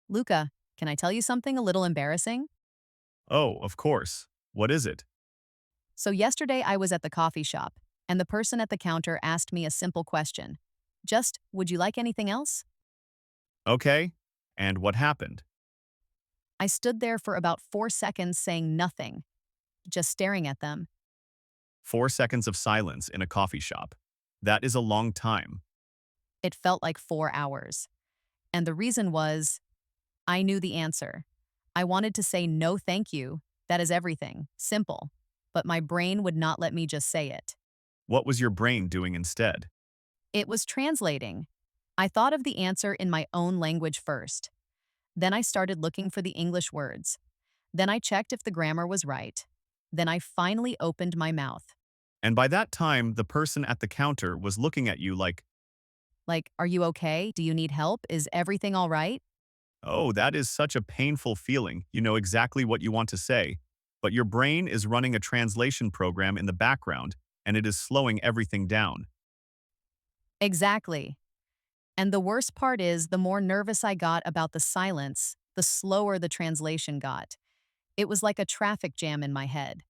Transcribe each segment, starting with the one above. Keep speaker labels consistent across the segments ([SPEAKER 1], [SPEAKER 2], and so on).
[SPEAKER 1] Luca, can I tell you something a little embarrassing?
[SPEAKER 2] Oh, of course. What is it?
[SPEAKER 1] So, yesterday I was at the coffee shop, and the person at the counter asked me a simple question. Just, would you like anything else?
[SPEAKER 2] Okay. And what happened?
[SPEAKER 1] I stood there for about 4 seconds saying nothing, just staring at them.
[SPEAKER 2] 4 seconds of silence in a coffee shop. That is a long time.
[SPEAKER 1] It felt like 4 hours. And the reason was, I knew the answer. I wanted to say no thank you, that is everything, simple. But my brain would not let me just say it.
[SPEAKER 2] What was your brain doing instead?
[SPEAKER 1] It was translating. I thought of the answer in my own language first. Then I started looking for the English words. Then I checked if the grammar was right. Then I finally opened my mouth.
[SPEAKER 2] And by that time, the person at the counter was looking at you like,
[SPEAKER 1] Like, are you okay? Do you need help? Is everything all right?
[SPEAKER 2] oh, that is such a painful feeling. You know exactly what you want to say. But your brain is running a translation program in the background, and it is slowing everything down.
[SPEAKER 1] Exactly. And the worst part is, the more nervous I got about the silence, the slower the translation got. It was like a traffic jam in my head.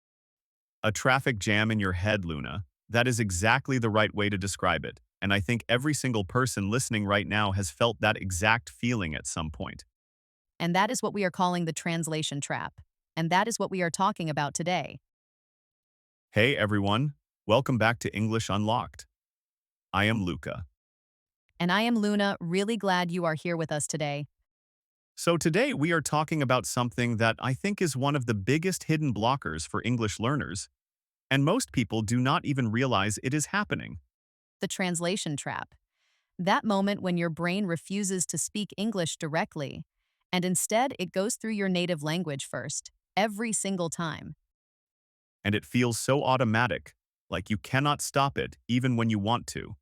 [SPEAKER 2] A traffic jam in your head, Luna. That is exactly the right way to describe it. And I think every single person listening right now has felt that exact feeling at some point.
[SPEAKER 1] And that is what we are calling the translation trap. And that is what we are talking about today.
[SPEAKER 2] Hey everyone, welcome back to English Unlocked. I am Luca.
[SPEAKER 1] And I am Luna, really glad you are here with us today.
[SPEAKER 2] So today we are talking about something that I think is one of the biggest hidden blockers for English learners, and most people do not even realize it is happening.
[SPEAKER 1] The translation trap. That moment when your brain refuses to speak English directly, and instead it goes through your native language first, every single time.
[SPEAKER 2] And it feels so automatic, like you cannot stop it even when you want to.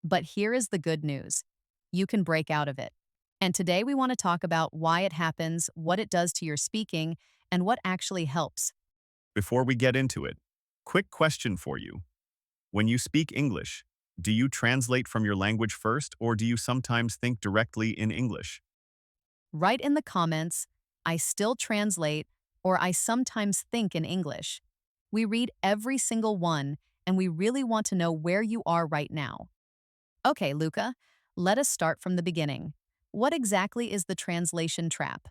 [SPEAKER 1] But here is the good news. You can break out of it. And today we want to talk about why it happens, what it does to your speaking, and what actually helps.
[SPEAKER 2] Before we get into it, quick question for you. When you speak English, do you translate from your language first or do you sometimes think directly in English?
[SPEAKER 1] Write in the comments, I still translate, or I sometimes think in English. We read every single one, and we really want to know where you are right now. Okay, Luca, let us start from the beginning. What exactly is the translation trap?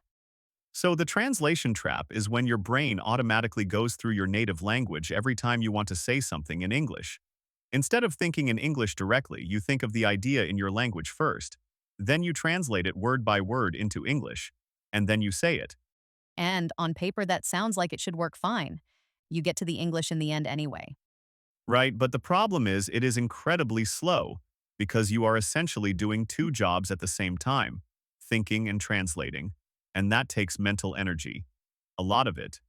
[SPEAKER 2] So the translation trap is when your brain automatically goes through your native language every time you want to say something in English. Instead of thinking in English directly, you think of the idea in your language first. Then you translate it word by word into English, and then you say it.
[SPEAKER 1] And on paper, that sounds like it should work fine. You get to the English in the end anyway.
[SPEAKER 2] Right, but the problem is it is incredibly slow because you are essentially doing two jobs at the same time, thinking and translating, and that takes mental energy. A lot of it.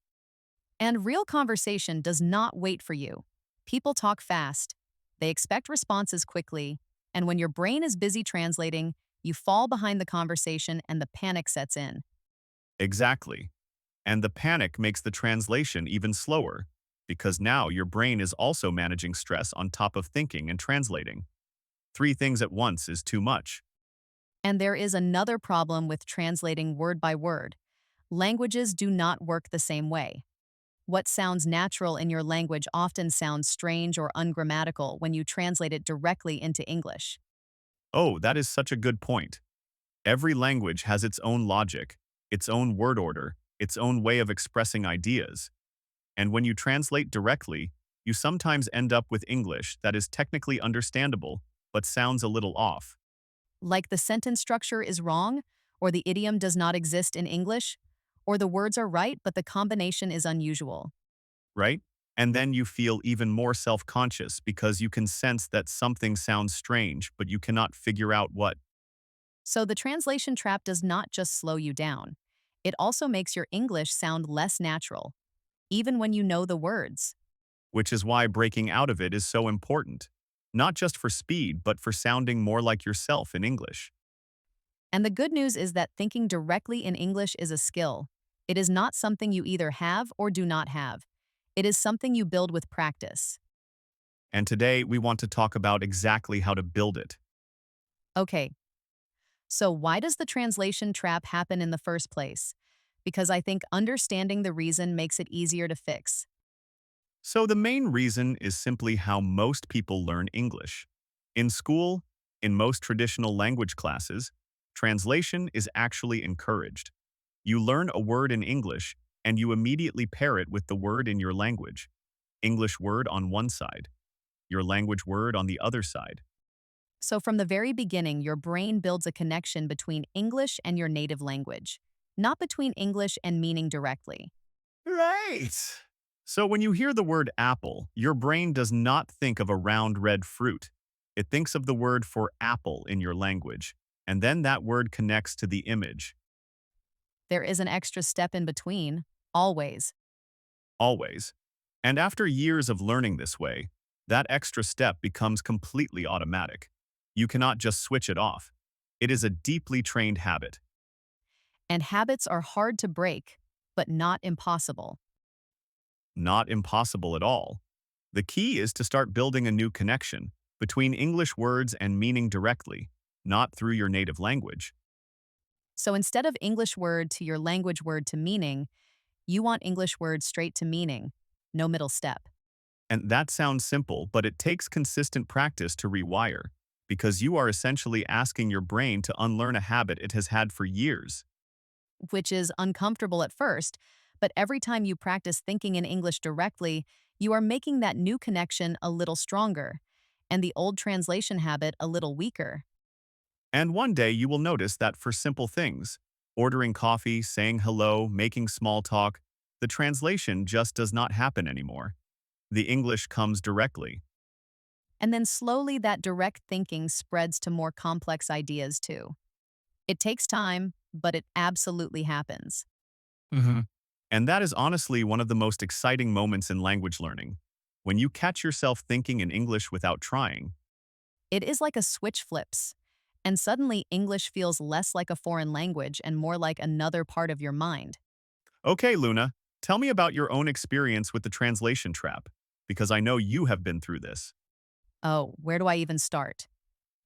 [SPEAKER 1] And real conversation does not wait for you. People talk fast, they expect responses quickly, and when your brain is busy translating, you fall behind the conversation and the panic sets in.
[SPEAKER 2] Exactly. And the panic makes the translation even slower because now your brain is also managing stress on top of thinking and translating. Three things at once is too much.
[SPEAKER 1] And there is another problem with translating word by word. Languages do not work the same way. What sounds natural in your language often sounds strange or ungrammatical when you translate it directly into English.
[SPEAKER 2] Oh, that is such a good point. Every language has its own logic, its own word order, its own way of expressing ideas. And when you translate directly, you sometimes end up with English that is technically understandable, but sounds a little off,
[SPEAKER 1] Like the sentence structure is wrong, or the idiom does not exist in English, or the words are right but the combination is unusual.
[SPEAKER 2] right? And then you feel even more self-conscious because you can sense that something sounds strange, but you cannot figure out what.
[SPEAKER 1] So the translation trap does not just slow you down, it also makes your English sound less natural, even when you know the words.
[SPEAKER 2] Which is why breaking out of it is so important. Not just for speed, but for sounding more like yourself in English.
[SPEAKER 1] And the good news is that thinking directly in English is a skill. It is not something you either have or do not have. It is something you build with practice.
[SPEAKER 2] And today we want to talk about exactly how to build it.
[SPEAKER 1] Okay, So, why does the translation trap happen in the first place? Because I think understanding the reason makes it easier to fix.
[SPEAKER 2] So, the main reason is simply how most people learn English. In school, in most traditional language classes, translation is actually encouraged. You learn a word in English, and you immediately pair it with the word in your language. English word on one side, your language word on the other side.
[SPEAKER 1] So, from the very beginning, your brain builds a connection between English and your native language, not between English and meaning directly.
[SPEAKER 2] Right. So when you hear the word apple, your brain does not think of a round red fruit. It thinks of the word for apple in your language, and then that word connects to the image,
[SPEAKER 1] There is an extra step in between, always.
[SPEAKER 2] always. And after years of learning this way, that extra step becomes completely automatic. You cannot just switch it off. It is a deeply trained habit.
[SPEAKER 1] And habits are hard to break, but not impossible.
[SPEAKER 2] Not impossible at all. The key is to start building a new connection between English words and meaning directly, not through your native language.
[SPEAKER 1] So instead of English word to your language word to meaning, you want English word straight to meaning, no middle step.
[SPEAKER 2] And that sounds simple, but it takes consistent practice to rewire, because you are essentially asking your brain to unlearn a habit it has had for years.
[SPEAKER 1] Which is uncomfortable at first, but every time you practice thinking in English directly, you are making that new connection a little stronger, and the old translation habit a little weaker.
[SPEAKER 2] And one day you will notice that for simple things, ordering coffee, saying hello, making small talk, the translation just does not happen anymore. The English comes directly.
[SPEAKER 1] And then slowly that direct thinking spreads to more complex ideas too. It takes time, but it absolutely happens.
[SPEAKER 2] Mhm. And that is honestly one of the most exciting moments in language learning. When you catch yourself thinking in English without trying.
[SPEAKER 1] It is like a switch flips, and suddenly English feels less like a foreign language and more like another part of your mind.
[SPEAKER 2] Okay, Luna, tell me about your own experience with the translation trap, because I know you have been through this.
[SPEAKER 1] Oh, where do I even start?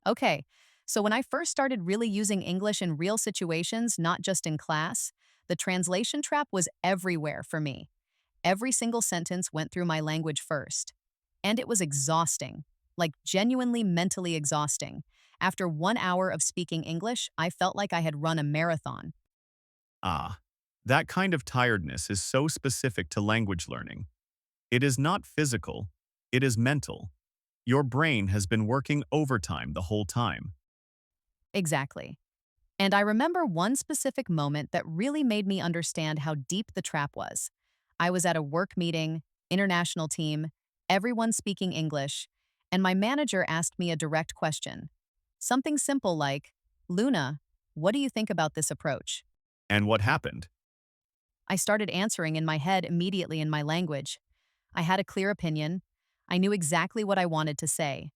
[SPEAKER 1] Okay, so when I first started really using English in real situations, not just in class, the translation trap was everywhere for me. Every single sentence went through my language first. And it was exhausting, like genuinely mentally exhausting. After 1 hour of speaking English, I felt like I had run a marathon.
[SPEAKER 2] Ah, that kind of tiredness is so specific to language learning. It is not physical, it is mental. Your brain has been working overtime the whole time.
[SPEAKER 1] Exactly. And I remember one specific moment that really made me understand how deep the trap was. I was at a work meeting, international team, everyone speaking English, and my manager asked me a direct question. Something simple like, Luna, what do you think about this approach?
[SPEAKER 2] And what happened?
[SPEAKER 1] I started answering in my head immediately in my language. I had a clear opinion. I knew exactly what I wanted to say.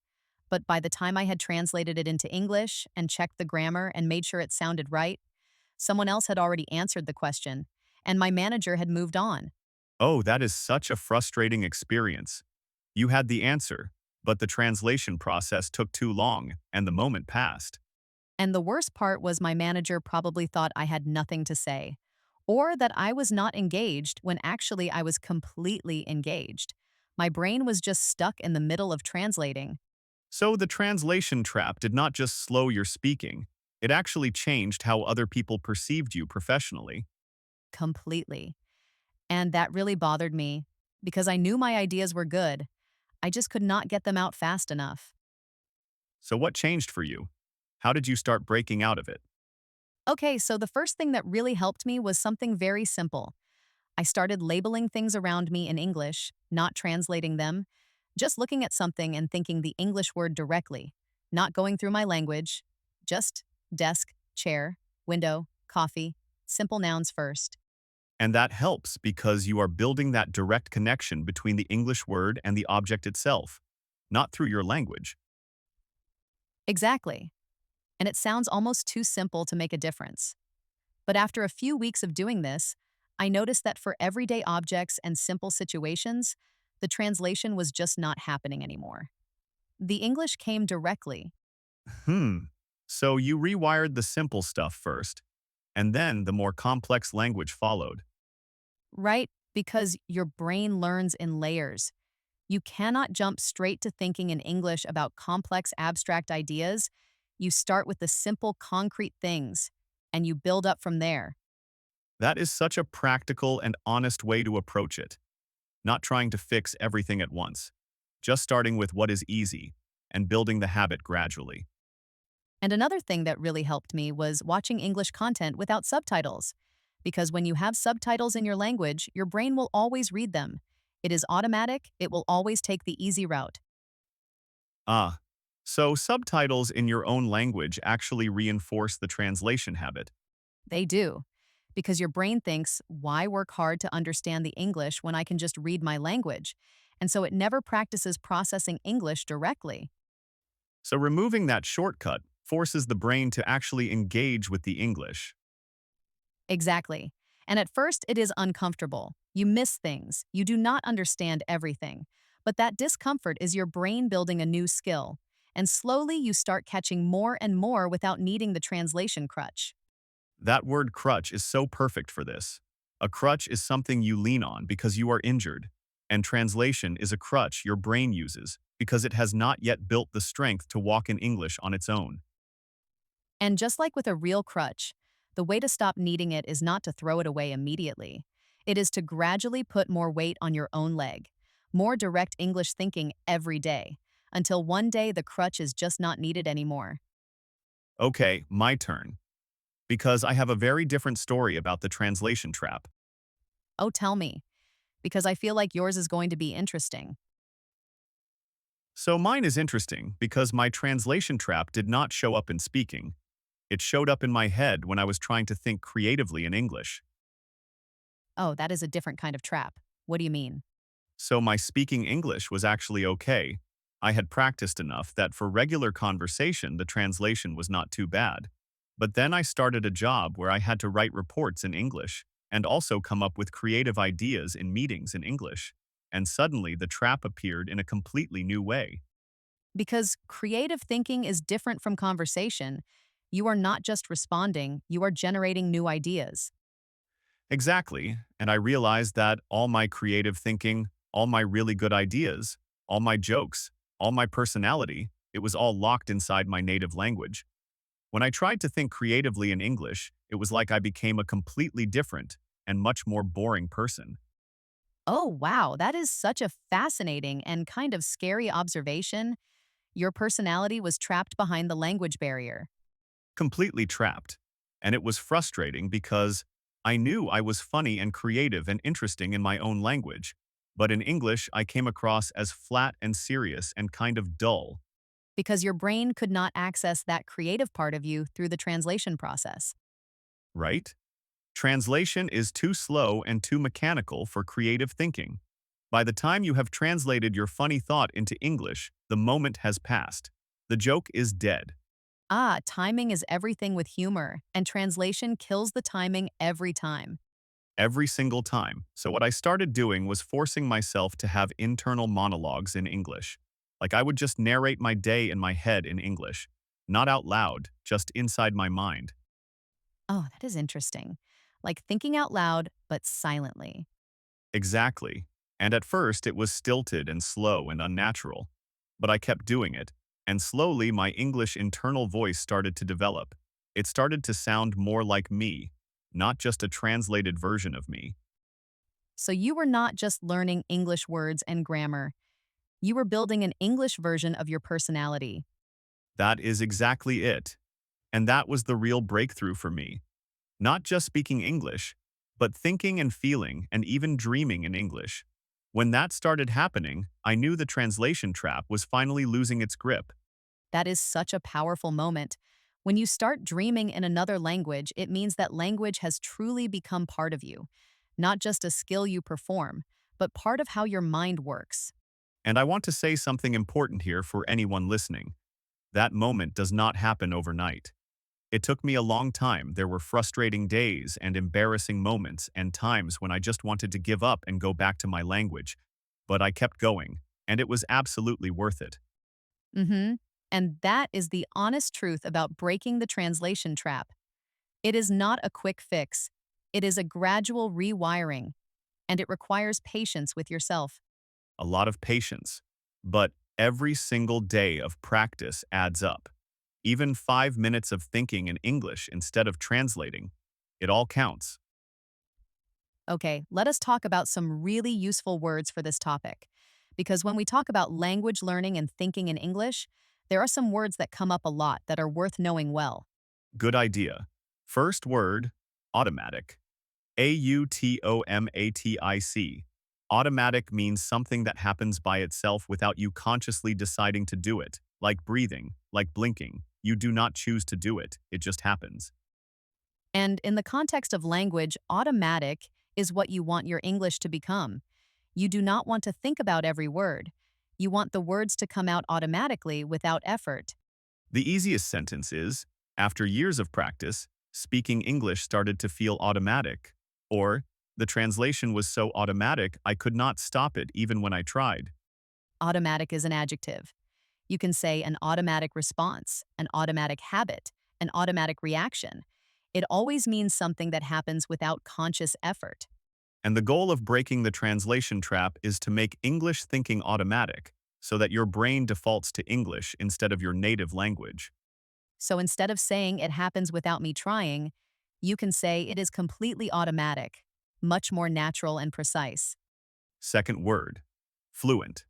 [SPEAKER 1] But by the time I had translated it into English and checked the grammar and made sure it sounded right, someone else had already answered the question, and my manager had moved on.
[SPEAKER 2] Oh, that is such a frustrating experience. You had the answer, but the translation process took too long, and the moment passed.
[SPEAKER 1] And the worst part was my manager probably thought I had nothing to say, or that I was not engaged when actually I was completely engaged. My brain was just stuck in the middle of translating.
[SPEAKER 2] So the translation trap did not just slow your speaking, it actually changed how other people perceived you professionally.
[SPEAKER 1] Completely. And that really bothered me because I knew my ideas were good. I just could not get them out fast enough.
[SPEAKER 2] So what changed for you? How did you start breaking out of it?
[SPEAKER 1] Okay, so the first thing that really helped me was something very simple. I started labeling things around me in English, not translating them, just looking at something and thinking the English word directly, not going through my language, just desk, chair, window, coffee, simple nouns first.
[SPEAKER 2] And that helps because you are building that direct connection between the English word and the object itself, not through your language.
[SPEAKER 1] Exactly. And it sounds almost too simple to make a difference. But after a few weeks of doing this, I noticed that for everyday objects and simple situations, the translation was just not happening anymore. The English came directly.
[SPEAKER 2] Hmm. So you rewired the simple stuff first, and then the more complex language followed.
[SPEAKER 1] Right? Because your brain learns in layers. You cannot jump straight to thinking in English about complex abstract ideas. You start with the simple concrete things and you build up from there.
[SPEAKER 2] That is such a practical and honest way to approach it, not trying to fix everything at once, just starting with what is easy and building the habit gradually.
[SPEAKER 1] And another thing that really helped me was watching English content without subtitles. Because when you have subtitles in your language, your brain will always read them. It is automatic, it will always take the easy route.
[SPEAKER 2] Ah, so subtitles in your own language actually reinforce the translation habit.
[SPEAKER 1] They do. Because your brain thinks, why work hard to understand the English when I can just read my language? And so it never practices processing English directly.
[SPEAKER 2] So removing that shortcut forces the brain to actually engage with the English.
[SPEAKER 1] Exactly. And at first, it is uncomfortable. You miss things. You do not understand everything. But that discomfort is your brain building a new skill. And slowly, you start catching more and more without needing the translation crutch.
[SPEAKER 2] That word crutch is so perfect for this. A crutch is something you lean on because you are injured, and translation is a crutch your brain uses because it has not yet built the strength to walk in English on its own.
[SPEAKER 1] And just like with a real crutch, the way to stop needing it is not to throw it away immediately. It is to gradually put more weight on your own leg, more direct English thinking every day, until one day the crutch is just not needed anymore.
[SPEAKER 2] Okay, my turn. Because I have a very different story about the translation trap.
[SPEAKER 1] Oh, tell me, because I feel like yours is going to be interesting.
[SPEAKER 2] So mine is interesting because my translation trap did not show up in speaking. It showed up in my head when I was trying to think creatively in English.
[SPEAKER 1] Oh, that is a different kind of trap. What do you mean?
[SPEAKER 2] So my speaking English was actually okay. I had practiced enough that for regular conversation, the translation was not too bad. But then I started a job where I had to write reports in English and also come up with creative ideas in meetings in English. And suddenly the trap appeared in a completely new way.
[SPEAKER 1] Because creative thinking is different from conversation. You are not just responding, you are generating new ideas.
[SPEAKER 2] Exactly. And I realized that all my creative thinking, all my really good ideas, all my jokes, all my personality, it was all locked inside my native language. When I tried to think creatively in English, it was like I became a completely different and much more boring person.
[SPEAKER 1] Oh, wow, that is such a fascinating and kind of scary observation. Your personality was trapped behind the language barrier.
[SPEAKER 2] Completely trapped. And it was frustrating because I knew I was funny and creative and interesting in my own language. But in English, I came across as flat and serious and kind of dull,
[SPEAKER 1] Because your brain could not access that creative part of you through the translation process.
[SPEAKER 2] right? Translation is too slow and too mechanical for creative thinking. By the time you have translated your funny thought into English, the moment has passed. The joke is dead.
[SPEAKER 1] Ah, timing is everything with humor, and translation kills the timing every time.
[SPEAKER 2] Every single time. So what I started doing was forcing myself to have internal monologues in English. Like I would just narrate my day in my head in English. Not out loud, just inside my mind.
[SPEAKER 1] Oh, that is interesting. Like thinking out loud, but silently.
[SPEAKER 2] Exactly. And at first it was stilted and slow and unnatural. But I kept doing it. And slowly my English internal voice started to develop. It started to sound more like me, not just a translated version of me.
[SPEAKER 1] So you were not just learning English words and grammar, you were building an English version of your personality.
[SPEAKER 2] That is exactly it. And that was the real breakthrough for me. Not just speaking English, but thinking and feeling and even dreaming in English. When that started happening, I knew the translation trap was finally losing its grip.
[SPEAKER 1] That is such a powerful moment. When you start dreaming in another language, it means that language has truly become part of you, not just a skill you perform, but part of how your mind works.
[SPEAKER 2] And I want to say something important here for anyone listening. That moment does not happen overnight. It took me a long time. There were frustrating days and embarrassing moments and times when I just wanted to give up and go back to my language. But I kept going, and it was absolutely worth it.
[SPEAKER 1] Mhm. And that is the honest truth about breaking the translation trap. It is not a quick fix, it is a gradual rewiring, and it requires patience with yourself.
[SPEAKER 2] A lot of patience. But every single day of practice adds up. Even 5 minutes of thinking in English instead of translating, it all counts.
[SPEAKER 1] Okay, let us talk about some really useful words for this topic. Because when we talk about language learning and thinking in English, there are some words that come up a lot that are worth knowing well.
[SPEAKER 2] Good idea. First word, automatic. automatic. Automatic means something that happens by itself without you consciously deciding to do it, like breathing, like blinking. You do not choose to do it, it just happens.
[SPEAKER 1] And in the context of language, automatic is what you want your English to become. You do not want to think about every word. You want the words to come out automatically without effort.
[SPEAKER 2] The easiest sentence is, after years of practice, speaking English started to feel automatic. Or, the translation was so automatic I could not stop it even when I tried.
[SPEAKER 1] Automatic is an adjective. You can say an automatic response, an automatic habit, an automatic reaction. It always means something that happens without conscious effort.
[SPEAKER 2] And the goal of breaking the translation trap is to make English thinking automatic, so that your brain defaults to English instead of your native language.
[SPEAKER 1] So instead of saying it happens without me trying, you can say it is completely automatic, much more natural and precise.
[SPEAKER 2] Second word, fluent.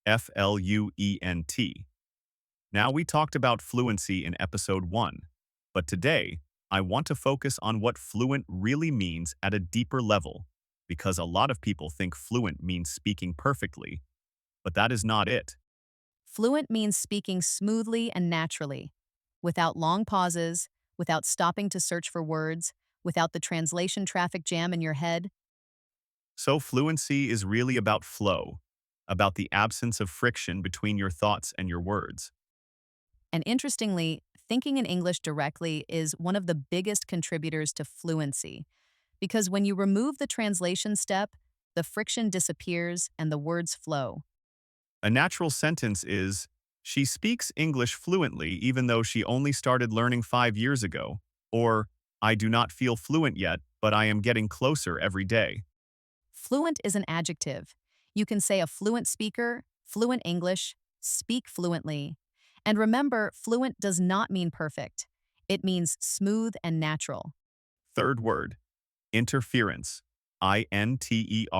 [SPEAKER 2] Fluent. Now we talked about fluency in episode 1, but today I want to focus on what fluent really means at a deeper level, because a lot of people think fluent means speaking perfectly, but that is not it.
[SPEAKER 1] Fluent means speaking smoothly and naturally, without long pauses, without stopping to search for words, without the translation traffic jam in your head.
[SPEAKER 2] So fluency is really about flow, about the absence of friction between your thoughts and your words.
[SPEAKER 1] And interestingly, thinking in English directly is one of the biggest contributors to fluency, because when you remove the translation step, the friction disappears and the words flow.
[SPEAKER 2] A natural sentence is, she speaks English fluently even though she only started learning 5 years ago, or, I do not feel fluent yet, but I am getting closer every day.
[SPEAKER 1] Fluent is an adjective. You can say a fluent speaker, fluent English, speak fluently. And remember, fluent does not mean perfect. It means smooth and natural.
[SPEAKER 2] Third word, interference. Interference.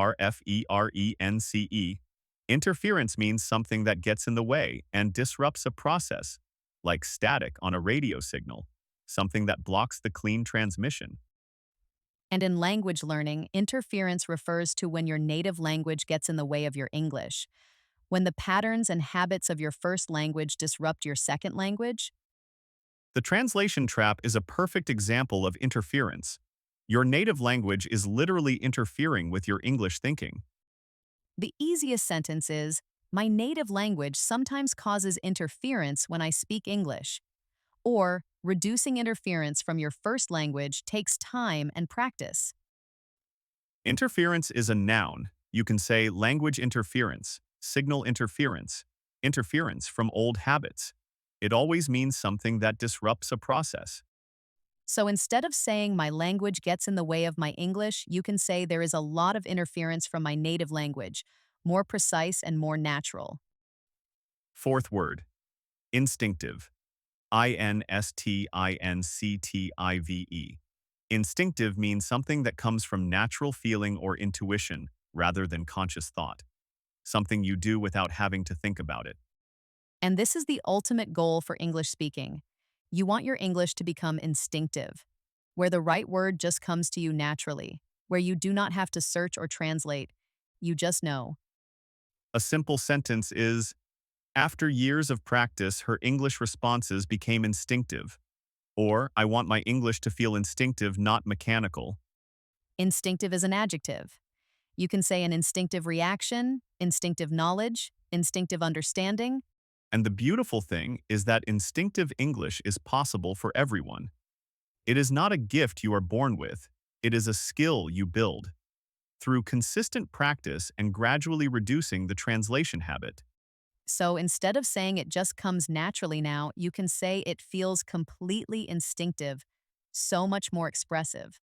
[SPEAKER 2] Interference means something that gets in the way and disrupts a process, like static on a radio signal, something that blocks the clean transmission.
[SPEAKER 1] And in language learning, interference refers to when your native language gets in the way of your English. When the patterns and habits of your first language disrupt your second language.
[SPEAKER 2] The translation trap is a perfect example of interference. Your native language is literally interfering with your English thinking.
[SPEAKER 1] The easiest sentence is, my native language sometimes causes interference when I speak English. Or, reducing interference from your first language takes time and practice.
[SPEAKER 2] Interference is a noun. You can say language interference, signal interference, interference from old habits. It always means something that disrupts a process.
[SPEAKER 1] So instead of saying my language gets in the way of my English, you can say there is a lot of interference from my native language, more precise and more natural.
[SPEAKER 2] Fourth word, instinctive. Instinctive. Instinctive means something that comes from natural feeling or intuition rather than conscious thought. Something you do without having to think about it.
[SPEAKER 1] And this is the ultimate goal for English speaking. You want your English to become instinctive, where the right word just comes to you naturally, where you do not have to search or translate. You just know.
[SPEAKER 2] A simple sentence is, after years of practice, her English responses became instinctive. Or, I want my English to feel instinctive, not mechanical.
[SPEAKER 1] Instinctive is an adjective. You can say an instinctive reaction, instinctive knowledge, instinctive understanding.
[SPEAKER 2] And the beautiful thing is that instinctive English is possible for everyone. It is not a gift you are born with, it is a skill you build through consistent practice and gradually reducing the translation habit.
[SPEAKER 1] So instead of saying it just comes naturally now, you can say it feels completely instinctive, so much more expressive.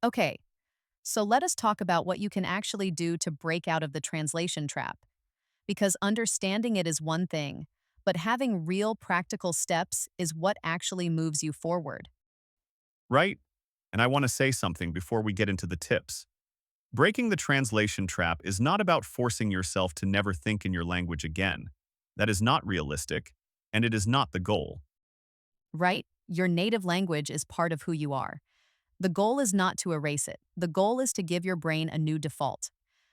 [SPEAKER 1] Okay, so let us talk about what you can actually do to break out of the translation trap. Because understanding it is one thing, but having real practical steps is what actually moves you forward.
[SPEAKER 2] Right? And I want to say something before we get into the tips. Breaking the translation trap is not about forcing yourself to never think in your language again. That is not realistic, and it is not the goal.
[SPEAKER 1] Right? Your native language is part of who you are. The goal is not to erase it. The goal is to give your brain a new default,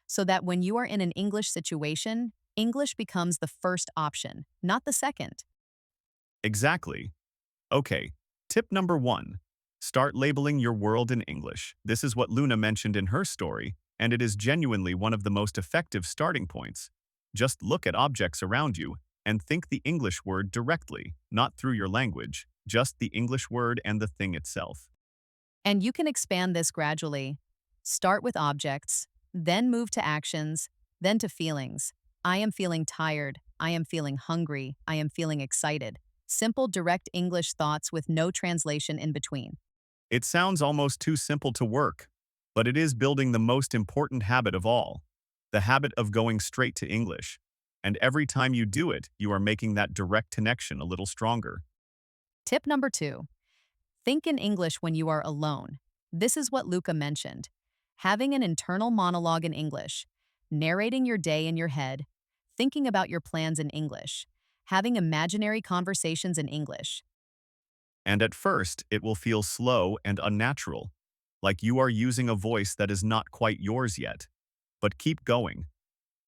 [SPEAKER 1] so that when you are in an English situation, English becomes the first option, not the second.
[SPEAKER 2] Exactly. Okay, tip number one. Start labeling your world in English. This is what Luna mentioned in her story, and it is genuinely one of the most effective starting points. Just look at objects around you and think the English word directly, not through your language, just the English word and the thing itself.
[SPEAKER 1] And you can expand this gradually. Start with objects, then move to actions, then to feelings. I am feeling tired. I am feeling hungry. I am feeling excited. Simple, direct English thoughts with no translation in between.
[SPEAKER 2] It sounds almost too simple to work, but it is building the most important habit of all, the habit of going straight to English. And every time you do it, you are making that direct connection a little stronger.
[SPEAKER 1] Tip number 2. Think in English when you are alone. This is what Luca mentioned. Having an internal monologue in English, narrating your day in your head, thinking about your plans in English, having imaginary conversations in English.
[SPEAKER 2] And at first, it will feel slow and unnatural, like you are using a voice that is not quite yours yet. But keep going,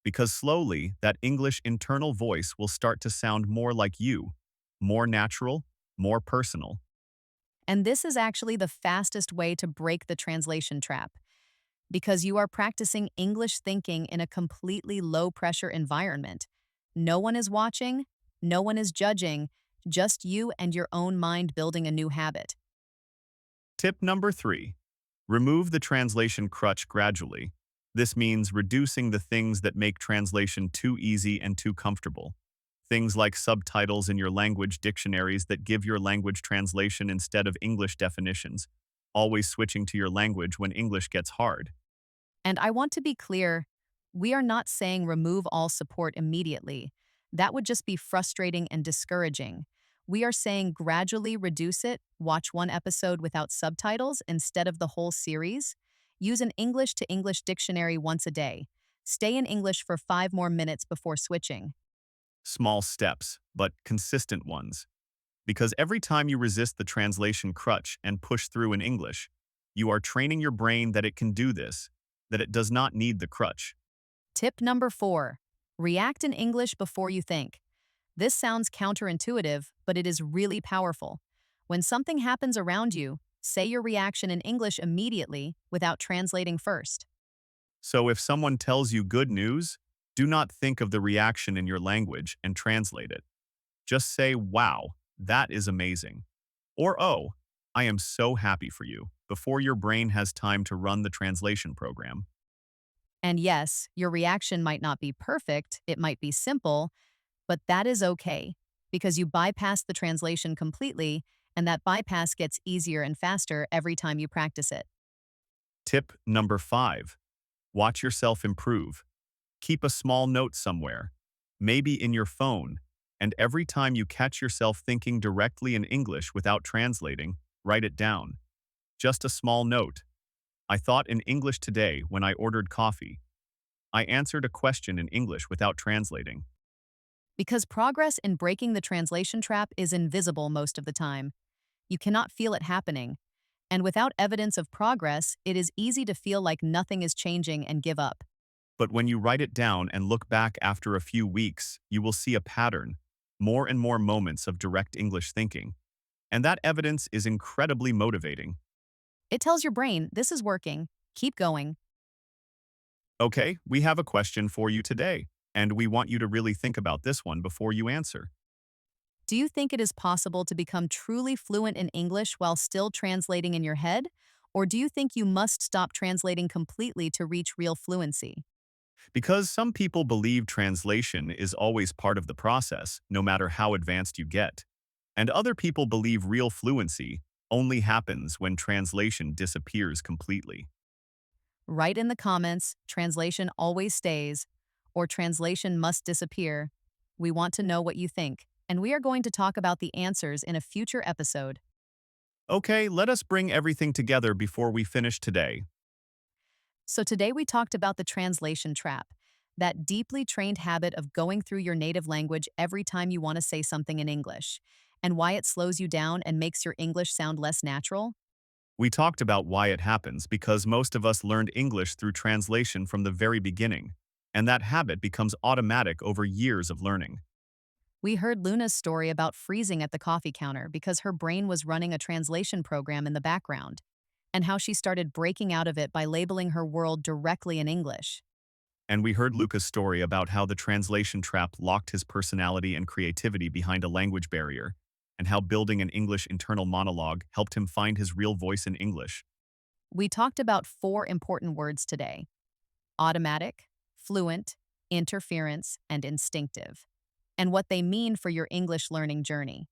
[SPEAKER 2] because slowly, that English internal voice will start to sound more like you, more natural, more personal.
[SPEAKER 1] And this is actually the fastest way to break the translation trap because you are practicing English thinking in a completely low pressure environment. No one is watching, no one is judging, just you and your own mind building a new habit.
[SPEAKER 2] Tip number three, remove the translation crutch gradually. This means reducing the things that make translation too easy and too comfortable. Things like subtitles in your language dictionaries that give your language translation instead of English definitions, always switching to your language when English gets hard.
[SPEAKER 1] And I want to be clear, we are not saying remove all support immediately. That would just be frustrating and discouraging. We are saying gradually reduce it, watch one episode without subtitles instead of the whole series, use an English to English dictionary once a day, stay in English for 5 more minutes before switching.
[SPEAKER 2] Small steps, but consistent ones. Because every time you resist the translation crutch and push through in English, you are training your brain that it can do this, that it does not need the crutch.
[SPEAKER 1] Tip number 4. React in English before you think. This sounds counterintuitive, but it is really powerful. When something happens around you, say your reaction in English immediately without translating first.
[SPEAKER 2] So if someone tells you good news, do not think of the reaction in your language and translate it. Just say, wow, that is amazing. Or, oh, I am so happy for you, before your brain has time to run the translation program.
[SPEAKER 1] And yes, your reaction might not be perfect, it might be simple, but that is okay because you bypass the translation completely, and that bypass gets easier and faster every time you practice it.
[SPEAKER 2] Tip number five, watch yourself improve. Keep a small note somewhere, maybe in your phone, and every time you catch yourself thinking directly in English without translating, write it down. Just a small note. I thought in English today when I ordered coffee. I answered a question in English without translating.
[SPEAKER 1] Because progress in breaking the translation trap is invisible most of the time. You cannot feel it happening. And without evidence of progress, it is easy to feel like nothing is changing and give up.
[SPEAKER 2] But when you write it down and look back after a few weeks, you will see a pattern, more and more moments of direct English thinking. And that evidence is incredibly motivating.
[SPEAKER 1] It tells your brain, this is working, keep going.
[SPEAKER 2] Okay, we have a question for you today, and we want you to really think about this one before you answer.
[SPEAKER 1] Do you think it is possible to become truly fluent in English while still translating in your head? Or do you think you must stop translating completely to reach real fluency?
[SPEAKER 2] Because some people believe translation is always part of the process, no matter how advanced you get. And other people believe real fluency only happens when translation disappears completely.
[SPEAKER 1] Write in the comments, translation always stays, or translation must disappear. We want to know what you think, and we are going to talk about the answers in a future episode.
[SPEAKER 2] Okay, let us bring everything together before we finish today.
[SPEAKER 1] So today we talked about the translation trap, that deeply trained habit of going through your native language every time you want to say something in English, and why it slows you down and makes your English sound less natural.
[SPEAKER 2] We talked about why it happens because most of us learned English through translation from the very beginning, and that habit becomes automatic over years of learning.
[SPEAKER 1] We heard Luna's story about freezing at the coffee counter because her brain was running a translation program in the background, and how she started breaking out of it by labeling her world directly in English.
[SPEAKER 2] And we heard Luca's story about how the translation trap locked his personality and creativity behind a language barrier, and how building an English internal monologue helped him find his real voice in English.
[SPEAKER 1] We talked about four important words today: automatic, fluent, interference, and instinctive, and what they mean for your English learning journey.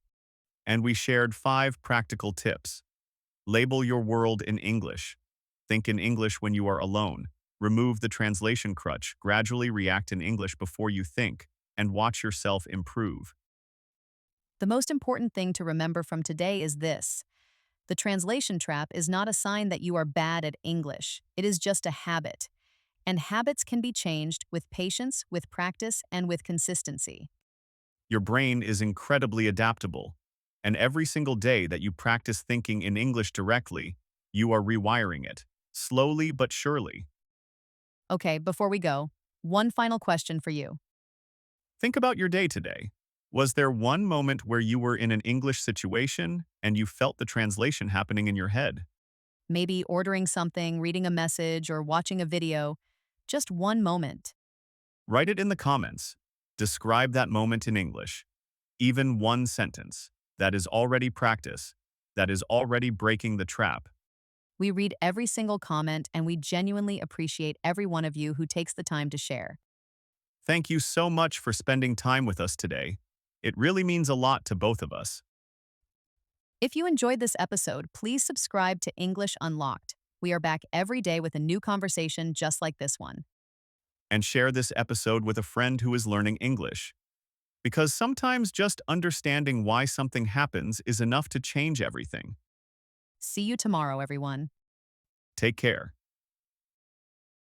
[SPEAKER 2] And we shared 5 practical tips. Label your world in English. Think in English when you are alone. Remove the translation crutch. Gradually react in English before you think, and watch yourself improve.
[SPEAKER 1] The most important thing to remember from today is this: the translation trap is not a sign that you are bad at English. It is just a habit. And habits can be changed with patience, with practice, and with consistency.
[SPEAKER 2] Your brain is incredibly adaptable, and every single day that you practice thinking in English directly, you are rewiring it, slowly but surely.
[SPEAKER 1] Okay, before we go, one final question for you.
[SPEAKER 2] Think about your day today. Was there one moment where you were in an English situation and you felt the translation happening in your head?
[SPEAKER 1] Maybe ordering something, reading a message, or watching a video. Just one moment.
[SPEAKER 2] Write it in the comments. Describe that moment in English. Even one sentence. That is already practice. That is already breaking the trap.
[SPEAKER 1] We read every single comment and we genuinely appreciate every one of you who takes the time to share.
[SPEAKER 2] Thank you so much for spending time with us today. It really means a lot to both of us.
[SPEAKER 1] If you enjoyed this episode, please subscribe to English Unlocked. We are back every day with a new conversation just like this one.
[SPEAKER 2] And share this episode with a friend who is learning English. Because sometimes just understanding why something happens is enough to change everything.
[SPEAKER 1] See you tomorrow, everyone.
[SPEAKER 2] Take care.